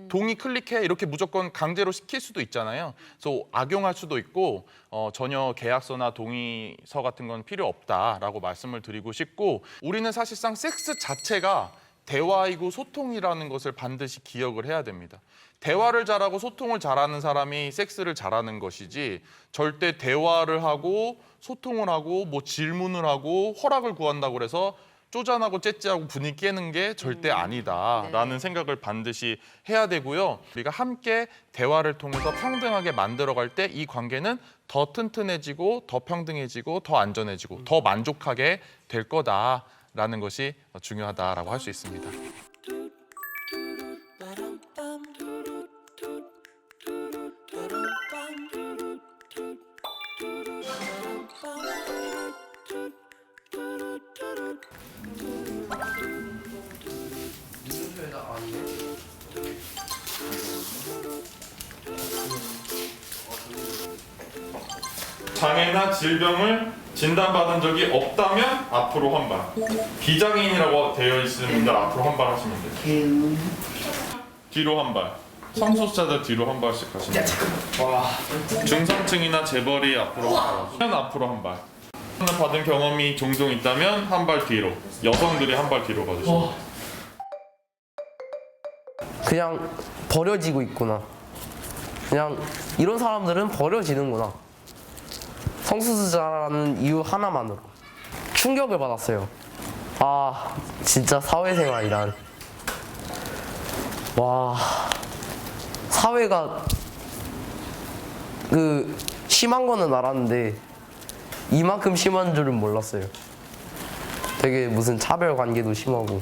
동의 클릭해 이렇게 무조건 강제로 시킬 수도 있잖아요. 그래서 악용할 수도 있고 전혀 계약서나 동의서 같은 건 필요 없다라고 말씀을 드리고 싶고 우리는 사실상 섹스 자체가 대화이고 소통이라는 것을 반드시 기억을 해야 됩니다. 대화를 잘하고 소통을 잘하는 사람이 섹스를 잘하는 것이지 절대 대화를 하고 소통을 하고 뭐 질문을 하고 허락을 구한다고 그래서 쪼잔하고 째째하고 분위기 깨는 게 절대 아니다라는 생각을 반드시 해야 되고요. 우리가 함께 대화를 통해서 평등하게 만들어갈 때 이 관계는 더 튼튼해지고 더 평등해지고 더 안전해지고 더 만족하게 될 거다라는 있다라는 것이 중요하다라고 할 수 있습니다. 장애나 질병을 진단받은 적이 없다면 앞으로 한 발. 비장애인이라고 되어 있으면 분들 앞으로 한 발 하시면 돼요. 뒤로 한 발. 성소수자들 뒤로 한 발씩 하시면 돼요. 와. 중상층이나 재벌이 앞으로 한 발. 앞으로 한 발. 받은 경험이 종종 있다면 한 발 뒤로. 여성들이 한 발 뒤로 가주시면 돼요. 그냥 버려지고 있구나. 그냥 이런 사람들은 버려지는구나. 성소수자라는 이유 하나만으로 충격을 받았어요. 아, 진짜 사회생활이란. 와, 사회가 심한 거는 알았는데 이만큼 심한 줄은 몰랐어요. 되게 무슨 차별 관계도 심하고.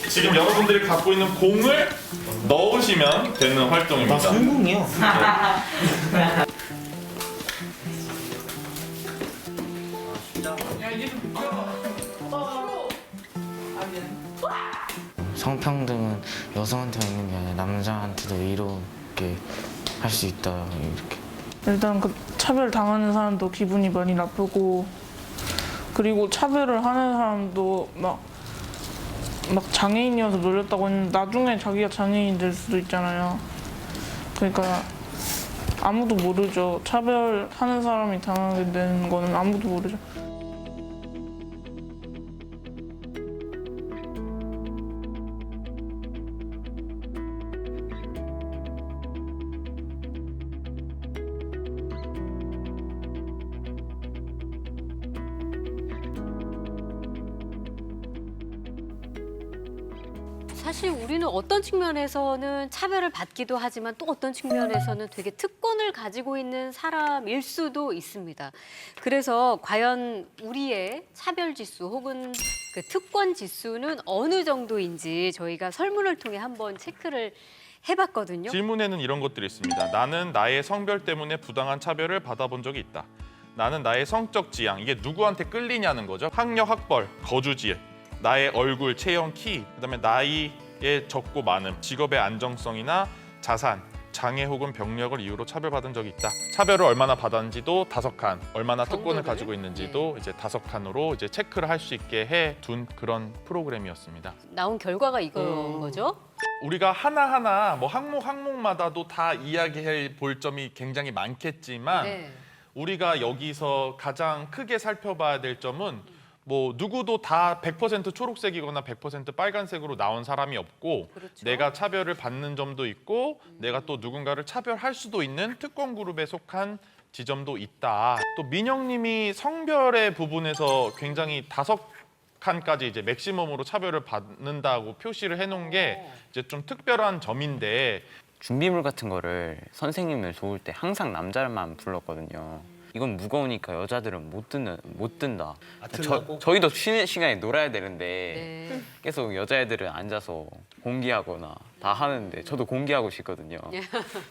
지금 여러분들이 갖고 있는 공을 넣으시면 되는 활동입니다. 나 성공이요. 성평등은 여성한테만 있는 게 아니라 남자한테도 이렇게 할 수 있다 이렇게. 일단 그 차별 당하는 사람도 기분이 많이 나쁘고, 그리고 차별을 하는 사람도 막 장애인이어서 놀렸다고 했는데 나중에 자기가 장애인 될 수도 있잖아요. 그러니까 아무도 모르죠. 차별하는 사람이 당하게 되는 거는 아무도 모르죠. 사실 우리는 어떤 측면에서는 차별을 받기도 하지만 또 어떤 측면에서는 되게 특권을 가지고 있는 사람일 수도 있습니다. 그래서 과연 우리의 차별 지수 혹은 그 특권 지수는 어느 정도인지 저희가 설문을 통해 한번 체크를 해봤거든요. 질문에는 이런 것들이 있습니다. 나는 나의 성별 때문에 부당한 차별을 받아본 적이 있다. 나는 나의 성적 지향, 이게 누구한테 끌리냐는 거죠. 학력, 학벌, 거주지, 나의 얼굴, 체형, 키, 그다음에 나이의 적고 많음, 직업의 안정성이나 자산, 장애 혹은 병력을 이유로 차별받은 적이 있다. 차별을 얼마나 받았는지도 5칸, 얼마나 특권을 가지고 있는지도 이제 5칸으로 이제 체크를 할 수 있게 해둔 그런 프로그램이었습니다. 나온 결과가 이거인 거죠? 우리가 하나하나 뭐 항목마다도 다 이야기해 볼 점이 굉장히 많겠지만 네. 우리가 여기서 가장 크게 살펴봐야 될 점은 뭐 누구도 다 100% 초록색이거나 100% 빨간색으로 나온 사람이 없고 그렇죠. 내가 차별을 받는 점도 있고 내가 또 누군가를 차별할 수도 있는 특권 그룹에 속한 지점도 있다. 또 민영님이 성별의 부분에서 굉장히 5칸까지 이제 맥시멈으로 차별을 받는다고 표시를 해놓은 게 이제 좀 특별한 점인데 준비물 같은 거를 선생님을 도울 때 항상 남자만 불렀거든요. 이건 무거우니까 여자들은 못 든다. 저희도 쉬는 시간에 놀아야 되는데 계속 여자애들은 앉아서 공기하거나 다 하는데 저도 공기하고 싶거든요.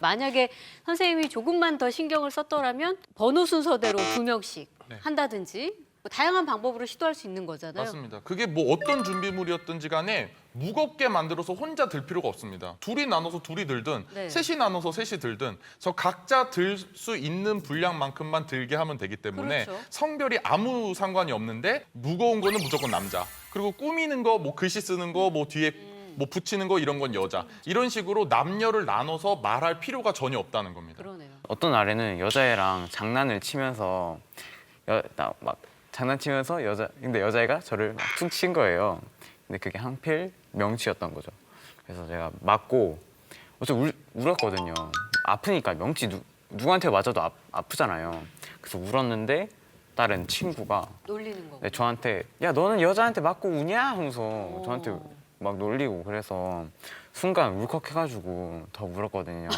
만약에 선생님이 조금만 더 신경을 썼더라면 번호 순서대로 2명씩 한다든지 뭐 다양한 방법으로 시도할 수 있는 거잖아요. 맞습니다. 그게 뭐 어떤 준비물이었든지 간에 무겁게 만들어서 혼자 들 필요가 없습니다. 둘이 나눠서 둘이 들든 셋이 나눠서 셋이 들든 저 각자 들 수 있는 분량만큼만 들게 하면 되기 때문에 그렇죠. 성별이 아무 상관이 없는데 무거운 거는 무조건 남자. 그리고 꾸미는 거, 뭐 글씨 쓰는 거, 뭐 뒤에 뭐 붙이는 거 이런 건 여자. 이런 식으로 남녀를 나눠서 말할 필요가 전혀 없다는 겁니다. 그러네요. 어떤 날에는 여자애랑 장난을 치면서 장난치면서 근데 여자애가 저를 막 툭 친 거예요. 근데 그게 한필 명치였던 거죠. 그래서 제가 맞고 어쩌고 울었거든요. 아프니까 명치 누구한테 맞아도 아프잖아요. 그래서 울었는데 다른 친구가 놀리는 거. 저한테 야 너는 여자한테 맞고 우냐 하면서 저한테 막 놀리고 그래서 순간 울컥해가지고 더 울었거든요.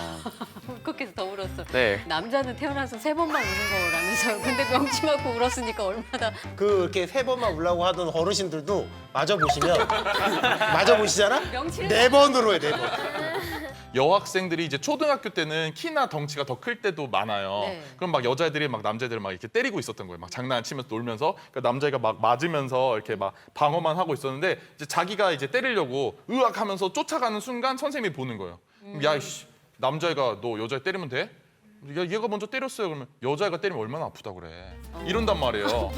울컥해서 더 울었어. 네. 남자는 태어나서 3번만 우는 거라면서요. 근데 명치 맞고 울었으니까 얼마나. 이렇게 3번만 울라고 하던 어르신들도 마저 보시면 마저 보시잖아? 명치를 4번으로 해, 4번. 여학생들이 이제 초등학교 때는 키나 덩치가 더 클 때도 많아요. 네. 그럼 막 여자애들이 막 남자애들을 막 이렇게 때리고 있었던 거예요. 막 장난치면서 놀면서. 그러니까 남자애가 막 맞으면서 이렇게 막 방어만 하고 있었는데 이제 자기가 이제 때리려고 으악 하면서 쫓아가는 순간 선생님이 보는 거예요. 그럼 야, 이씨, 남자애가 너 여자애 때리면 돼? 야, 얘가 먼저 때렸어요. 그러면 여자애가 때리면 얼마나 아프다 그래. 이런단 말이에요.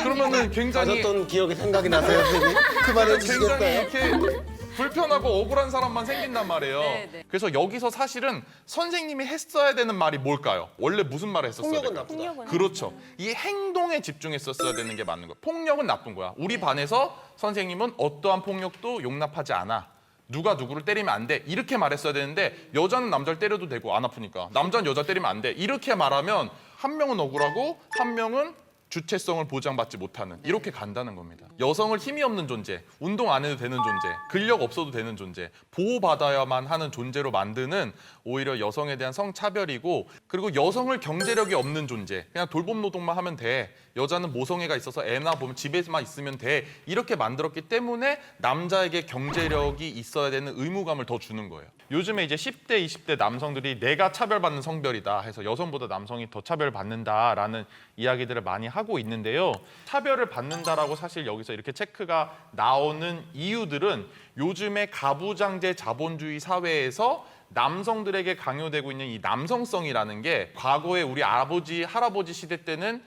그러면은 굉장히 맞았던 기억이 생각이 나서요, 선생님. 그 말을 굉장히 해주시겠어요? 이렇게 불편하고 억울한 사람만 생긴단 말이에요. 네. 그래서 여기서 사실은 선생님이 했어야 되는 말이 뭘까요? 원래 무슨 말을 했었어야 폭력은 될까요? 나쁘다. 그렇죠. 이 행동에 집중했었어야 되는 게 맞는 거예요. 폭력은 나쁜 거야. 우리 반에서 선생님은 어떠한 폭력도 용납하지 않아. 누가 누구를 때리면 안 돼. 이렇게 말했어야 되는데 여자는 남자를 때려도 되고 안 아프니까. 남자는 여자 때리면 안 돼. 이렇게 말하면 한 명은 억울하고 한 명은 주체성을 보장받지 못하는 이렇게 간다는 겁니다. 여성을 힘이 없는 존재, 운동 안 해도 되는 존재, 근력 없어도 되는 존재, 보호받아야만 하는 존재로 만드는 오히려 여성에 대한 성차별이고 그리고 여성을 경제력이 없는 존재, 그냥 돌봄 노동만 하면 돼. 여자는 모성애가 있어서 애나 보면 집에만 있으면 돼. 이렇게 만들었기 때문에 남자에게 경제력이 있어야 되는 의무감을 더 주는 거예요. 요즘에 이제 10대, 20대 남성들이 내가 차별받는 성별이다 해서 여성보다 남성이 더 차별받는다라는 이야기들을 많이 하고 있는데요. 차별을 받는다라고 사실 여기서 이렇게 체크가 나오는 이유들은 요즘에 가부장제 자본주의 사회에서 남성들에게 강요되고 있는 이 남성성이라는 게 과거에 우리 아버지, 할아버지 시대 때는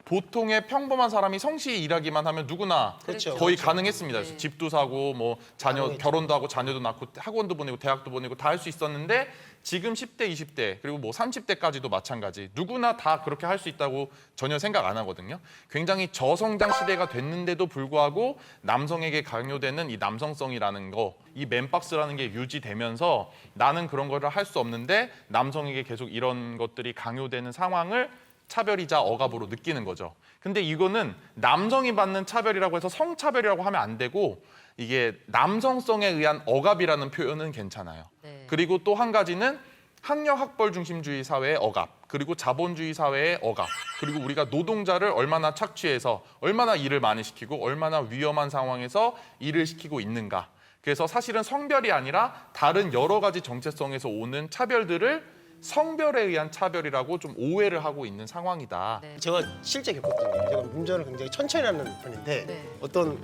보통의 평범한 사람이 성실히 일하기만 하면 누구나 그렇죠. 거의 그렇죠. 가능했습니다. 네. 집도 사고 뭐 자녀 가능했죠. 결혼도 하고 자녀도 낳고 학원도 보내고 대학도 보내고 다 할 수 있었는데 지금 10대, 20대 그리고 뭐 30대까지도 마찬가지 누구나 다 그렇게 할 수 있다고 전혀 생각 안 하거든요. 굉장히 저성장 시대가 됐는데도 불구하고 남성에게 강요되는 이 남성성이라는 거, 이 맨박스라는 게 유지되면서 나는 그런 거를 할 수 없는데 남성에게 계속 이런 것들이 강요되는 상황을 차별이자 억압으로 느끼는 거죠. 근데 이거는 남성이 받는 차별이라고 해서 성차별이라고 하면 안 되고 이게 남성성에 의한 억압이라는 표현은 괜찮아요. 네. 그리고 또 한 가지는 학력 학벌 중심주의 사회의 억압, 그리고 자본주의 사회의 억압, 그리고 우리가 노동자를 얼마나 착취해서 얼마나 일을 많이 시키고 얼마나 위험한 상황에서 일을 시키고 있는가. 그래서 사실은 성별이 아니라 다른 여러 가지 정체성에서 오는 차별들을 성별에 의한 차별이라고 좀 오해를 하고 있는 상황이다. 제가 실제 겪었거든요. 제가 운전을 굉장히 천천히 하는 편인데 네. 어떤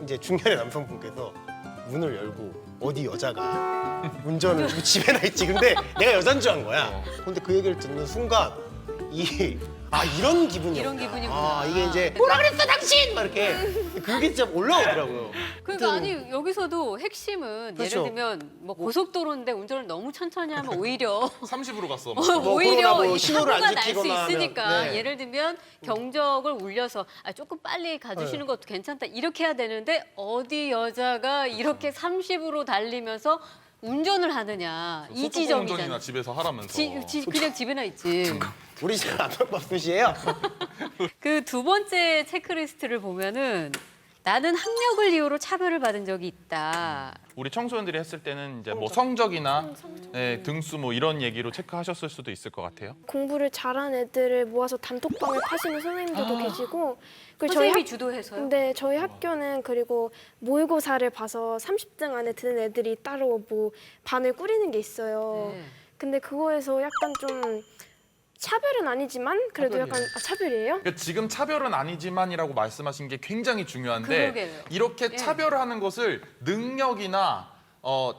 이제 중년의 남성분께서 문을 열고 어디 여자가 운전을 집에나 있지. 근데 내가 여잔 줄 안 거야. 근데 그 얘기를 듣는 순간 이런 기분이었구나. 이런 기분이구나. 이게 이제 뭐라 그랬어 당신! 막 이렇게 그게 진짜 올라오더라고요. 그러니까 아니 여기서도 핵심은 그렇죠. 예를 들면 뭐 고속도로인데 운전을 너무 천천히 하면 오히려 30으로 갔어. 오히려 뭐 이 신호를 안 사고가 날 수 지키거나 하면, 있으니까 네. 예를 들면 경적을 울려서 조금 빨리 가주시는 것도 괜찮다 이렇게 해야 되는데 어디 여자가 이렇게 30으로 달리면서 운전을 하느냐 이 소뚜껑 지점이잖아. 운전이나 집에서 하라면서. 그냥 집에나 있지. 우리 집 안전법솥이에요. 그 두 번째 체크리스트를 보면은 나는 학력을 이유로 차별을 받은 적이 있다. 우리 청소년들이 했을 때는 이제 뭐 성적이나 등수 뭐 이런 얘기로 체크하셨을 수도 있을 것 같아요. 공부를 잘한 애들을 모아서 단톡방을 파시는 선생님들도 계시고 그리고 선생님이 주도해서요? 네, 저희 학교는 그리고 모의고사를 봐서 30등 안에 드는 애들이 따로 뭐 반을 꾸리는 게 있어요. 네. 근데 그거에서 약간 좀 차별은 아니지만 그래도 약간 차별이에요? 그러니까 지금 차별은 아니지만이라고 말씀하신 게 굉장히 중요한데 그러게요. 이렇게 차별을 하는 것을 능력이나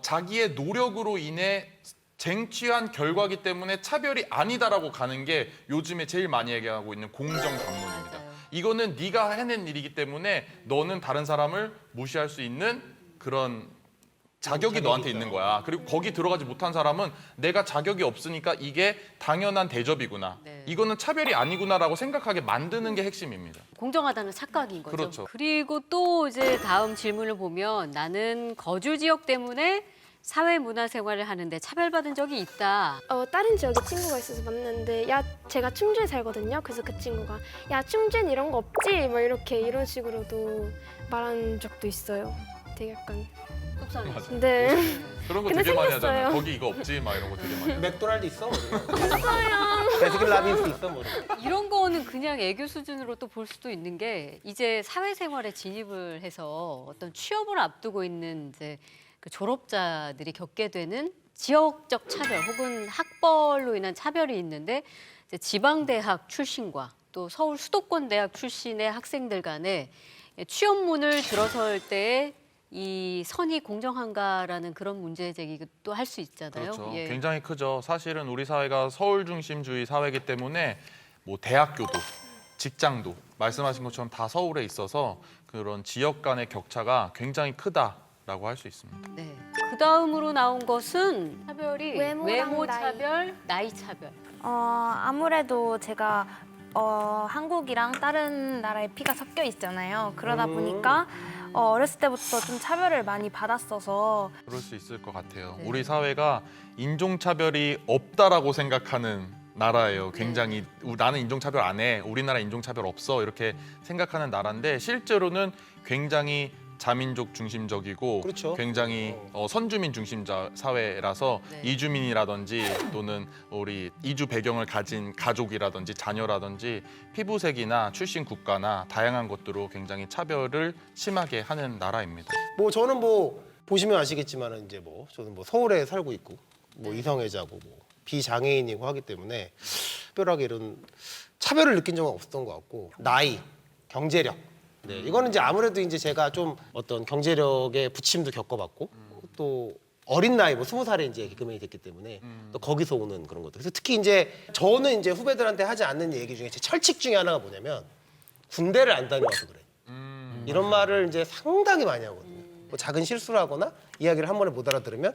자기의 노력으로 인해 쟁취한 결과기 때문에 차별이 아니다라고 가는 게 요즘에 제일 많이 얘기하고 있는 공정담론입니다. 이거는 네가 해낸 일이기 때문에 너는 다른 사람을 무시할 수 있는 그런 자격이 너한테 있는 거야. 그리고 거기 들어가지 못한 사람은 내가 자격이 없으니까 이게 당연한 대접이구나. 네. 이거는 차별이 아니구나라고 생각하게 만드는 게 핵심입니다. 공정하다는 착각인 거죠. 그렇죠. 그리고 또 이제 다음 질문을 보면 나는 거주 지역 때문에 사회 문화 생활을 하는데 차별받은 적이 있다. 다른 지역에 친구가 있어서 만났는데 제가 충주에 살거든요. 그래서 그 친구가 충주엔 이런 거 없지? 막 이런 식으로도 말한 적도 있어요. 되게 약간 속상해. 맞아. 네. 그런 거 근데 되게 많이 하잖아요. 생겼어요. 거기 이거 없지? 막 이런 거 되게 많이. 맥도날드 있어? 있어요. 베스킨라빈스 있어? 뭐. 이런 거는 그냥 애교 수준으로 또 볼 수도 있는 게 이제 사회생활에 진입을 해서 어떤 취업을 앞두고 있는 이제 그 졸업자들이 겪게 되는 지역적 차별 혹은 학벌로 인한 차별이 있는데 이제 지방대학 출신과 또 서울 수도권대학 출신의 학생들 간에 취업문을 들어설 때 이 선이 공정한가라는 그런 문제 제기도 할 수 있잖아요. 그렇죠. 예. 굉장히 크죠. 사실은 우리 사회가 서울 중심주의 사회이기 때문에 뭐 대학교도 직장도 말씀하신 것처럼 다 서울에 있어서 그런 지역 간의 격차가 굉장히 크다라고 할 수 있습니다. 네. 그 다음으로 나온 것은 차별이 외모랑 외모 나이. 차별, 나이 차별. 아무래도 제가 한국이랑 다른 나라의 피가 섞여 있잖아요. 그러다 보니까 어렸을 때부터 좀 차별을 많이 받았어서 그럴 수 있을 것 같아요. 네. 우리 사회가 인종차별이 없다라고 생각하는 나라예요. 굉장히 나는 인종차별 안 해. 우리나라 인종차별 없어. 이렇게 생각하는 나라인데 실제로는 굉장히 자민족 중심적이고 그렇죠. 굉장히 선주민 중심자 사회라서 네. 이주민이라든지 또는 우리 이주 배경을 가진 가족이라든지 자녀라든지 피부색이나 출신 국가나 다양한 것들로 굉장히 차별을 심하게 하는 나라입니다. 뭐 저는 뭐 보시면 아시겠지만 이제 뭐 저는 뭐 서울에 살고 있고 뭐 이성애자고 뭐 비장애인이고 하기 때문에 특별하게 이런 차별을 느낀 적은 없었던 것 같고 나이, 경제력 네, 이거는 이제 아무래도 이제 제가 좀 어떤 경제력의 부침도 겪어봤고 또 어린 나이 뭐 20살에 이제 개그맨이 됐기 때문에 또 거기서 오는 그런 것들. 그래서 특히 이제 저는 이제 후배들한테 하지 않는 얘기 중에 제 철칙 중에 하나가 뭐냐면 군대를 안 다녀와서 그래. 이런 말을 이제 상당히 많이 하거든요. 뭐 작은 실수를 하거나 이야기를 한 번에 못 알아들으면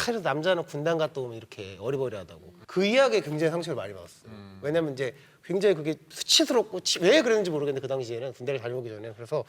그래도 남자는 군대 안 갔다 오면 이렇게 어리버리하다고. 그 이야기에 굉장히 상처를 많이 받았어요. 왜냐면 이제 굉장히 그게 수치스럽고 왜 그랬는지 모르겠는데 그 당시에는 군대를 다녀오기 전에. 그래서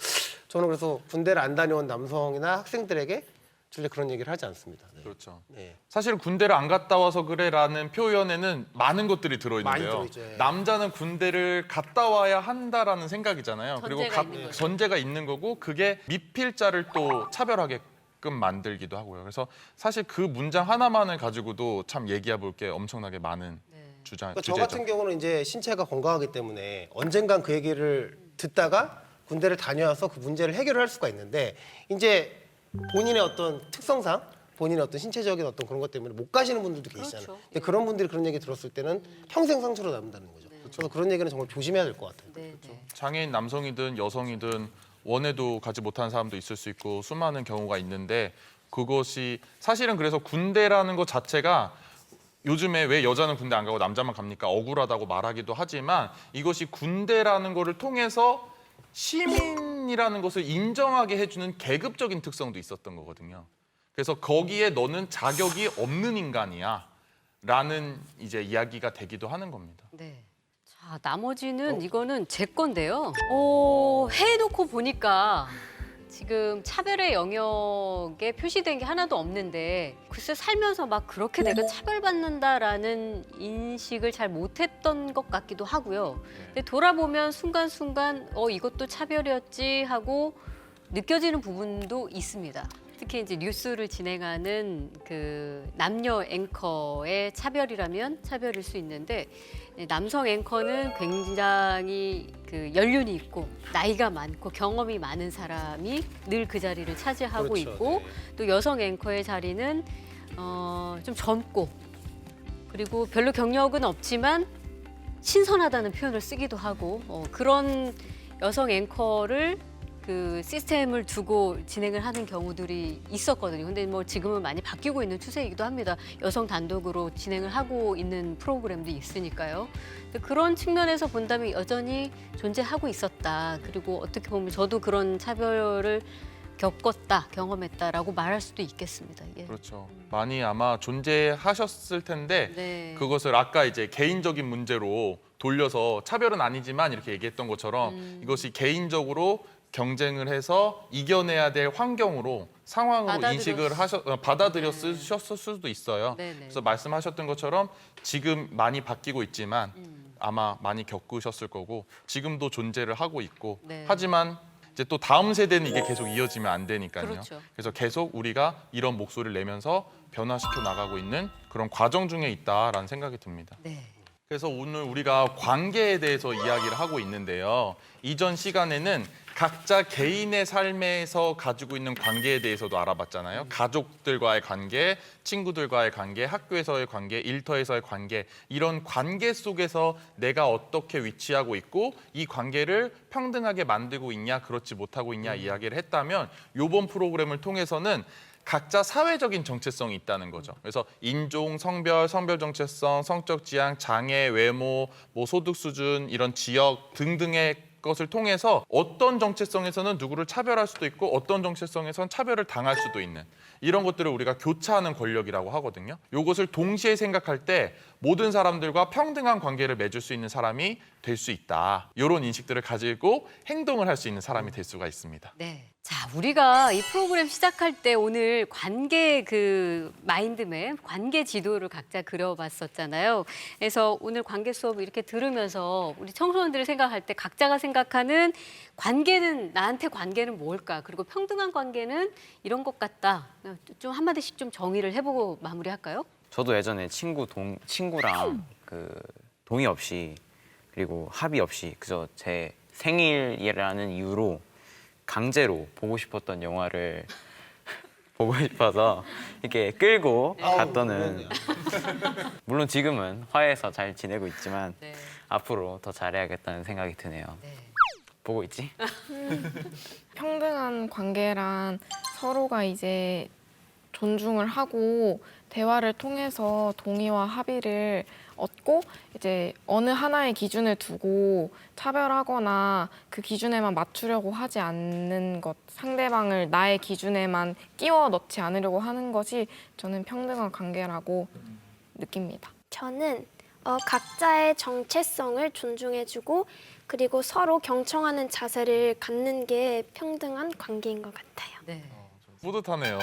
저는 그래서 군대를 안 다녀온 남성이나 학생들에게 절대 그런 얘기를 하지 않습니다. 네. 그렇죠. 네. 사실 군대를 안 갔다 와서 그래라는 표현에는 많은 것들이 들어있는데요. 많이 들어있죠. 예. 남자는 군대를 갔다 와야 한다라는 생각이잖아요. 그리고 전제가 있는 거죠. 전제가 있는 거고 그게 미필자를 또 차별하게끔 만들기도 하고요. 그래서 사실 그 문장 하나만을 가지고도 참 얘기해 볼 게 엄청나게 많은 그러니까 저 주제죠. 같은 경우는 이제 신체가 건강하기 때문에 언젠간 그 얘기를 듣다가 군대를 다녀와서 그 문제를 해결을 할 수가 있는데 이제 본인의 어떤 특성상 본인의 어떤 신체적인 어떤 그런 것 때문에 못 가시는 분들도 계시잖아요. 그렇죠. 근데 그런 분들이 그런 얘기 들었을 때는 평생 상처로 남는다는 거죠. 그래서 그런 얘기는 정말 조심해야 될 것 같아요. 네, 네. 장애인 남성이든 여성이든 원해도 가지 못한 사람도 있을 수 있고 수많은 경우가 있는데 그것이 사실은 그래서 군대라는 것 자체가 요즘에 왜 여자는 군대 안 가고 남자만 갑니까? 억울하다고 말하기도 하지만 이것이 군대라는 거를 통해서 시민이라는 것을 인정하게 해주는 계급적인 특성도 있었던 거거든요. 그래서 거기에 너는 자격이 없는 인간이야 라는 이제 이야기가 되기도 하는 겁니다. 네. 자, 나머지는 이거는 제 건데요. 해놓고 보니까 지금 차별의 영역에 표시된 게 하나도 없는데 글쎄 살면서 막 그렇게 내가 차별받는다라는 인식을 잘 못했던 것 같기도 하고요. 근데 돌아보면 순간순간 이것도 차별이었지 하고 느껴지는 부분도 있습니다. 특히 이제 뉴스를 진행하는 그 남녀 앵커의 차별이라면 차별일 수 있는데 남성 앵커는 굉장히 그 연륜이 있고 나이가 많고 경험이 많은 사람이 늘 그 자리를 차지하고 그렇죠. 있고 네. 또 여성 앵커의 자리는 좀 젊고 그리고 별로 경력은 없지만 신선하다는 표현을 쓰기도 하고 그런 여성 앵커를 그 시스템을 두고 진행을 하는 경우들이 있었거든요. 근데 뭐 지금은 많이 바뀌고 있는 추세이기도 합니다. 여성 단독으로 진행을 하고 있는 프로그램도 있으니까요. 근데 그런 측면에서 본다면 여전히 존재하고 있었다. 그리고 어떻게 보면 저도 그런 차별을 겪었다, 경험했다라고 말할 수도 있겠습니다. 예. 그렇죠. 많이 아마 존재하셨을 텐데 네. 그것을 아까 이제 개인적인 문제로 돌려서 차별은 아니지만 이렇게 얘기했던 것처럼 이것이 개인적으로 경쟁을 해서 이겨내야 될 환경으로 상황으로 인식을 받아들였을 수도 있어요. 네네. 그래서 말씀하셨던 것처럼 지금 많이 바뀌고 있지만 아마 많이 겪으셨을 거고 지금도 존재를 하고 있고 네. 하지만 이제 또 다음 세대는 이게 계속 이어지면 안 되니까요. 그렇죠. 그래서 계속 우리가 이런 목소리를 내면서 변화시켜 나가고 있는 그런 과정 중에 있다라는 생각이 듭니다. 네. 그래서 오늘 우리가 관계에 대해서 이야기를 하고 있는데요. 이전 시간에는 각자 개인의 삶에서 가지고 있는 관계에 대해서도 알아봤잖아요. 가족들과의 관계, 친구들과의 관계, 학교에서의 관계, 일터에서의 관계, 이런 관계 속에서 내가 어떻게 위치하고 있고 이 관계를 평등하게 만들고 있냐, 그렇지 못하고 있냐 이야기를 했다면 이번 프로그램을 통해서는 각자 사회적인 정체성이 있다는 거죠. 그래서 인종, 성별, 성별 정체성, 성적 지향, 장애, 외모, 뭐 소득 수준, 이런 지역 등등의 것을 통해서 어떤 정체성에서는 누구를 차별할 수도 있고 어떤 정체성에서는 차별을 당할 수도 있는 이런 것들을 우리가 교차하는 권력이라고 하거든요. 이것을 동시에 생각할 때 모든 사람들과 평등한 관계를 맺을 수 있는 사람이 될 수 있다. 이런 인식들을 가지고 행동을 할 수 있는 사람이 될 수가 있습니다. 네. 자, 우리가 이 프로그램 시작할 때 오늘 관계 그 마인드맵, 관계 지도를 각자 그려봤었잖아요. 그래서 오늘 관계 수업을 이렇게 들으면서 우리 청소년들이 생각할 때 각자가 생각하는 관계는, 나한테 관계는 뭘까? 그리고 평등한 관계는 이런 것 같다. 좀 한마디씩 좀 정의를 해보고 마무리할까요? 저도 예전에 친구랑 그 동의 없이 그리고 합의 없이 그저 제 생일이라는 이유로 강제로 보고 싶었던 영화를 보고 싶어서 이렇게 끌고 갔더는 물론 지금은 화해해서 잘 지내고 있지만 네. 앞으로 더 잘해야겠다는 생각이 드네요. 보고 있지? 평등한 관계란 서로가 이제 존중을 하고 대화를 통해서 동의와 합의를 얻고 이제 어느 하나의 기준을 두고 차별하거나 그 기준에만 맞추려고 하지 않는 것, 상대방을 나의 기준에만 끼워 넣지 않으려고 하는 것이 저는 평등한 관계라고 느낍니다. 저는 각자의 정체성을 존중해주고 그리고 서로 경청하는 자세를 갖는 게 평등한 관계인 것 같아요. 네. 뿌듯하네요.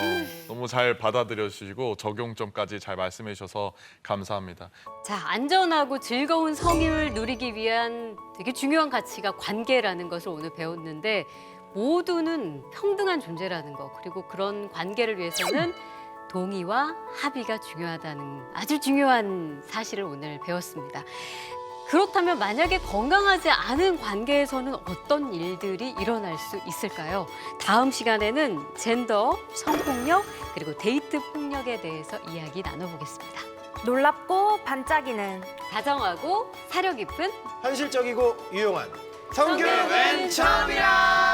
너무 잘 받아들여 주시고 적용점까지 잘 말씀해 주셔서 감사합니다. 자, 안전하고 즐거운 성인을 누리기 위한 되게 중요한 가치가 관계라는 것을 오늘 배웠는데 모두는 평등한 존재라는 거, 그리고 그런 관계를 위해서는 동의와 합의가 중요하다는 아주 중요한 사실을 오늘 배웠습니다. 그렇다면 만약에 건강하지 않은 관계에서는 어떤 일들이 일어날 수 있을까요? 다음 시간에는 젠더, 성폭력, 그리고 데이트 폭력에 대해서 이야기 나눠보겠습니다. 놀랍고 반짝이는 다정하고 사려 깊은 현실적이고 유용한 성교육은 처음이라.